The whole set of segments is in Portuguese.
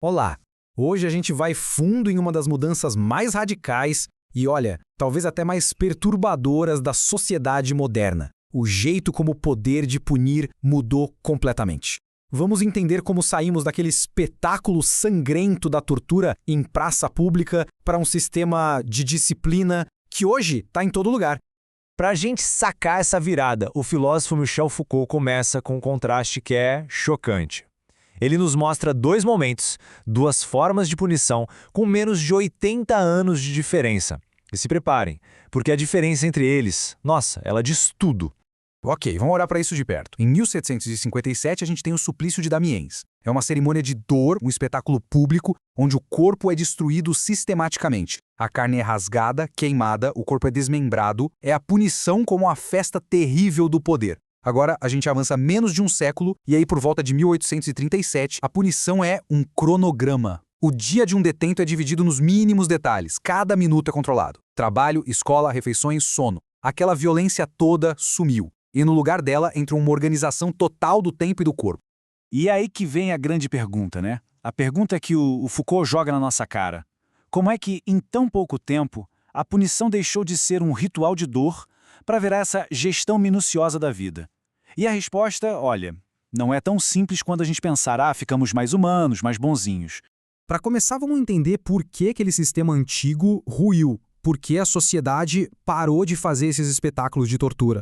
Olá! Hoje a gente vai fundo em uma das mudanças mais radicais e, olha, talvez até mais perturbadoras da sociedade moderna. O jeito como o poder de punir mudou completamente. Vamos entender como saímos daquele espetáculo sangrento da tortura em praça pública para um sistema de disciplina que hoje está em todo lugar. Para a gente sacar essa virada, o filósofo Michel Foucault começa com um contraste que é chocante. Ele nos mostra dois momentos, duas formas de punição com menos de 80 anos de diferença. E se preparem, porque a diferença entre eles, nossa, ela diz tudo. Ok, vamos olhar para isso de perto. Em 1757, a gente tem o Suplício de Damiens. É uma cerimônia de dor, um espetáculo público, onde o corpo é destruído sistematicamente. A carne é rasgada, queimada, o corpo é desmembrado. É a punição como a festa terrível do poder. Agora, a gente avança menos de um século, e aí por volta de 1837, a punição é um cronograma. O dia de um detento é dividido nos mínimos detalhes, cada minuto é controlado. Trabalho, escola, refeições, sono. Aquela violência toda sumiu. E no lugar dela entra uma organização total do tempo e do corpo. E é aí que vem a grande pergunta, né? A pergunta que o Foucault joga na nossa cara. Como é que, em tão pouco tempo, a punição deixou de ser um ritual de dor para virar essa gestão minuciosa da vida? E a resposta, olha, não é tão simples quando a gente pensar, ficamos mais humanos, mais bonzinhos. Para começar, vamos entender por que aquele sistema antigo ruiu, por que a sociedade parou de fazer esses espetáculos de tortura.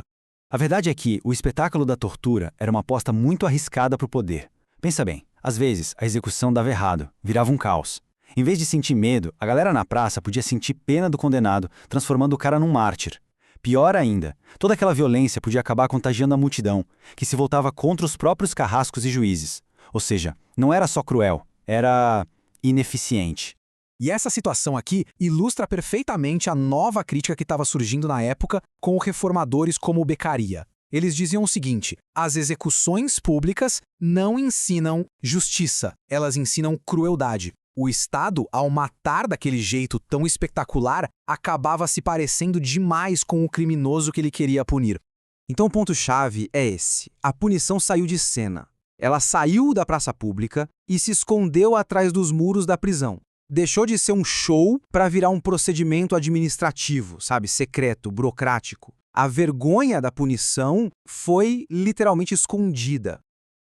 A verdade é que o espetáculo da tortura era uma aposta muito arriscada para o poder. Pensa bem, às vezes a execução dava errado, virava um caos. Em vez de sentir medo, a galera na praça podia sentir pena do condenado, transformando o cara num mártir. Pior ainda, toda aquela violência podia acabar contagiando a multidão, que se voltava contra os próprios carrascos e juízes. Ou seja, não era só cruel, era ineficiente. E essa situação aqui ilustra perfeitamente a nova crítica que estava surgindo na época com reformadores como o Beccaria. Eles diziam o seguinte: as execuções públicas não ensinam justiça, elas ensinam crueldade. O Estado, ao matar daquele jeito tão espetacular, acabava se parecendo demais com o criminoso que ele queria punir. Então o ponto-chave é esse: a punição saiu de cena. Ela saiu da praça pública e se escondeu atrás dos muros da prisão. Deixou de ser um show para virar um procedimento administrativo, secreto, burocrático. A vergonha da punição foi literalmente escondida.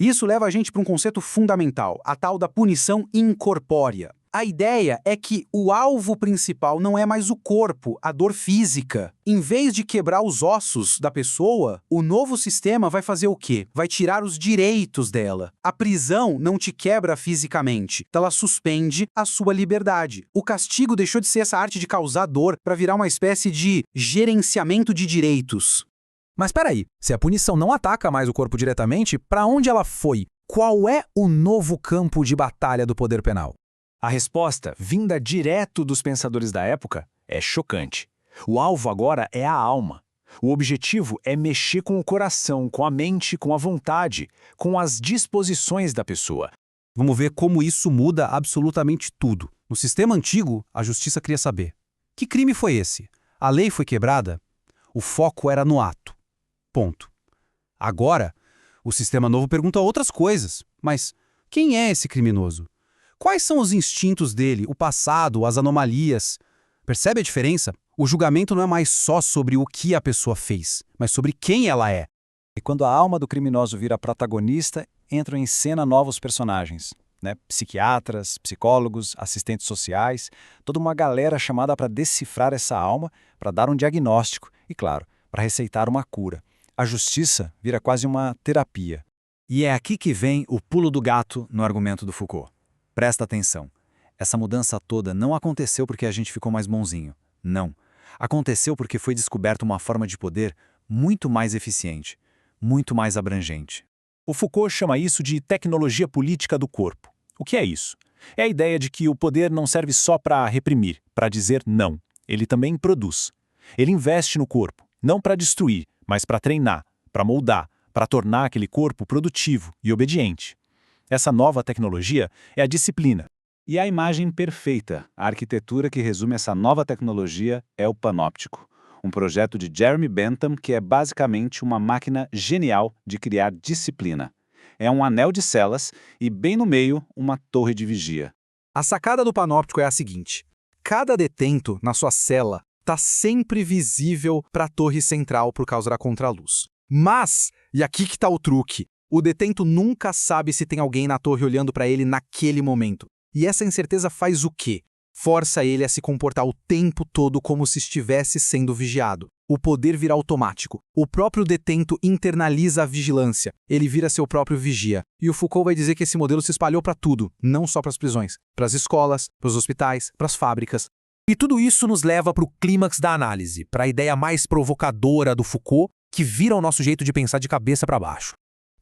Isso leva a gente para um conceito fundamental, a tal da punição incorpórea. A ideia é que o alvo principal não é mais o corpo, a dor física. Em vez de quebrar os ossos da pessoa, o novo sistema vai fazer o quê? Vai tirar os direitos dela. A prisão não te quebra fisicamente, ela suspende a sua liberdade. O castigo deixou de ser essa arte de causar dor para virar uma espécie de gerenciamento de direitos. Mas peraí, se a punição não ataca mais o corpo diretamente, para onde ela foi? Qual é o novo campo de batalha do poder penal? A resposta, vinda direto dos pensadores da época, é chocante. O alvo agora é a alma. O objetivo é mexer com o coração, com a mente, com a vontade, com as disposições da pessoa. Vamos ver como isso muda absolutamente tudo. No sistema antigo, a justiça queria saber: que crime foi esse? A lei foi quebrada? O foco era no ato. Ponto. Agora, o sistema novo pergunta outras coisas. Mas quem é esse criminoso? Quais são os instintos dele, o passado, as anomalias? Percebe a diferença? O julgamento não é mais só sobre o que a pessoa fez, mas sobre quem ela é. E quando a alma do criminoso vira protagonista, entram em cena novos personagens, né? Psiquiatras, psicólogos, assistentes sociais, toda uma galera chamada para decifrar essa alma, para dar um diagnóstico e, claro, para receitar uma cura. A justiça vira quase uma terapia. E é aqui que vem o pulo do gato no argumento do Foucault. Presta atenção. Essa mudança toda não aconteceu porque a gente ficou mais bonzinho. Não. Aconteceu porque foi descoberta uma forma de poder muito mais eficiente, muito mais abrangente. O Foucault chama isso de tecnologia política do corpo. O que é isso? É a ideia de que o poder não serve só para reprimir, para dizer não. Ele também produz. Ele investe no corpo, não para destruir, mas para treinar, para moldar, para tornar aquele corpo produtivo e obediente. Essa nova tecnologia é a disciplina. E a imagem perfeita, a arquitetura que resume essa nova tecnologia é o Panóptico, um projeto de Jeremy Bentham que é basicamente uma máquina genial de criar disciplina. É um anel de celas e, bem no meio, uma torre de vigia. A sacada do panóptico é a seguinte: cada detento na sua cela está sempre visível para a torre central por causa da contraluz. Mas, e aqui que está o truque, o detento nunca sabe se tem alguém na torre olhando para ele naquele momento. E essa incerteza faz o quê? Força ele a se comportar o tempo todo como se estivesse sendo vigiado. O poder vira automático. O próprio detento internaliza a vigilância. Ele vira seu próprio vigia. E o Foucault vai dizer que esse modelo se espalhou para tudo, não só para as prisões, para as escolas, para os hospitais, para as fábricas. E tudo isso nos leva para o clímax da análise, para a ideia mais provocadora do Foucault, que vira o nosso jeito de pensar de cabeça para baixo.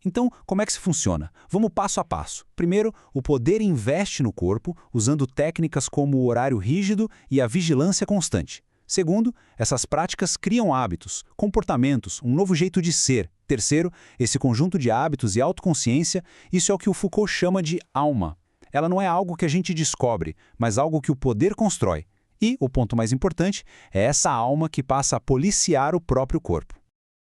Então, como é que isso funciona? Vamos passo a passo. Primeiro, o poder investe no corpo, usando técnicas como o horário rígido e a vigilância constante. Segundo, essas práticas criam hábitos, comportamentos, um novo jeito de ser. Terceiro, esse conjunto de hábitos e autoconsciência, isso é o que o Foucault chama de alma. Ela não é algo que a gente descobre, mas algo que o poder constrói. E, o ponto mais importante, é essa alma que passa a policiar o próprio corpo.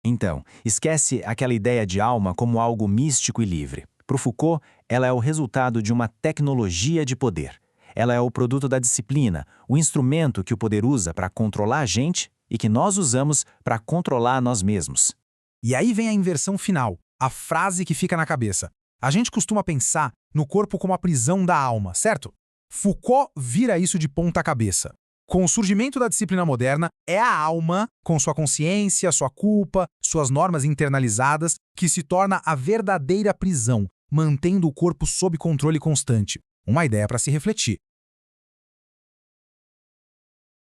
Então, esquece aquela ideia de alma como algo místico e livre. Para o Foucault, ela é o resultado de uma tecnologia de poder. Ela é o produto da disciplina, o instrumento que o poder usa para controlar a gente e que nós usamos para controlar nós mesmos. E aí vem a inversão final, a frase que fica na cabeça. A gente costuma pensar no corpo como a prisão da alma, certo? Foucault vira isso de ponta cabeça. Com o surgimento da disciplina moderna, é a alma, com sua consciência, sua culpa, suas normas internalizadas, que se torna a verdadeira prisão, mantendo o corpo sob controle constante. Uma ideia para se refletir.